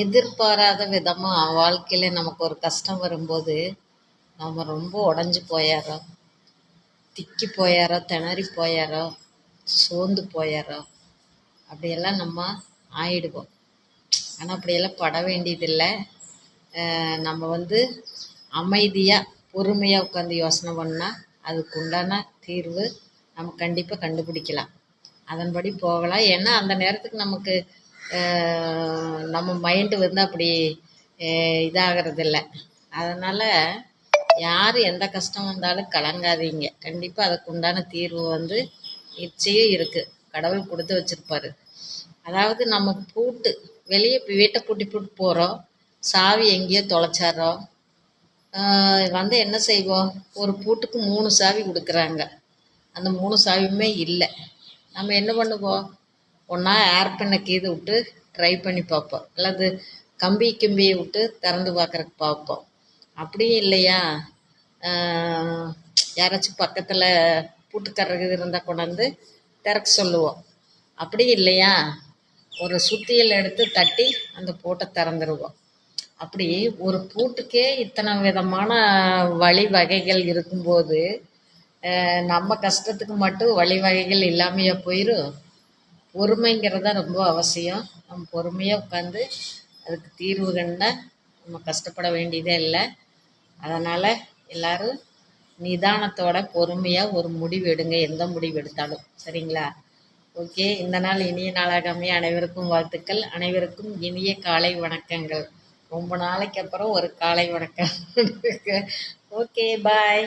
எதிர்பாராத விதமாக வாழ்க்கையில் நமக்கு ஒரு கஷ்டம் வரும்போது நம்ம ரொம்ப உடஞ்சி போயிடுறோம், திக்கி போயிடுறோம், திணறி போயிடுறோம், சோர்ந்து போயிடுறோம். அப்படியெல்லாம் நம்ம ஆயிடுவோம். ஆனால் அப்படியெல்லாம் பட வேண்டியதில்லை. நம்ம அமைதியாக பொறுமையாக உட்காந்து யோசனை பண்ணால் அதுக்கு உண்டான தீர்வு நம்ம கண்டிப்பாக கண்டுபிடிக்கலாம், அதன்படி போகலாம். ஏன்னா அந்த நேரத்துக்கு நமக்கு நம்ம மைண்டு அப்படி இதாகிறதில்ல. அதனால் யார் எந்த கஷ்டம் வந்தாலும் கலங்காதீங்க, கண்டிப்பாக அதுக்கு உண்டான தீர்வு நிச்சயம் இருக்குது, கடவுள் கொடுத்து வச்சுருப்பாரு. அதாவது நம்ம வெளியே வீட்டை பூட்டி போட்டு போகிறோம், சாவி எங்கேயோ தொலைச்சாரோம், என்ன செய்வோம், ஒரு பூட்டுக்கு 3 சாவி கொடுக்குறாங்க, அந்த 3 சாவியுமே இல்லை. நம்ம என்ன பண்ணுவோம், ஒன்றா ஏர் பண்ண கீது விட்டு ட்ரை பண்ணி பார்ப்போம், அல்லது கம்பியை விட்டு திறந்து பார்க்குறக்கு பார்ப்போம். அப்படியும் இல்லையா, யாராச்சும் பக்கத்தில் பூட்டுக்கறது இருந்தால் கொண்டாந்து திறக்க சொல்லுவோம். அப்படி இல்லையா, ஒரு சுத்தியல் எடுத்து தட்டி அந்த பூட்டை திறந்துருவோம். அப்படி ஒரு பூட்டுக்கே இத்தனை விதமான வழிவகைகள் இருக்கும்போது நம்ம கஷ்டத்துக்கு மட்டும் வழிவகைகள் இல்லாமையா போயிடும். பொறுமைங்கிறது தான் ரொம்ப அவசியம். நம்ம பொறுமையாக உட்காந்து அதுக்கு தீர்வு கண்டால் நம்ம கஷ்டப்பட வேண்டியதே இல்லை. அதனால் எல்லோரும் நிதானத்தோட பொறுமையாக ஒரு முடிவு எடுங்க, எந்த முடிவு எடுத்தாலும். சரிங்களா? ஓகே, இந்த நாள் இனிய நாளாக அமைய அனைவருக்கும் வாழ்த்துக்கள். அனைவருக்கும் இனிய காலை வணக்கங்கள். ரொம்ப நாளைக்கு அப்புறம் ஒரு காலை வணக்கம். ஓகே, பாய்.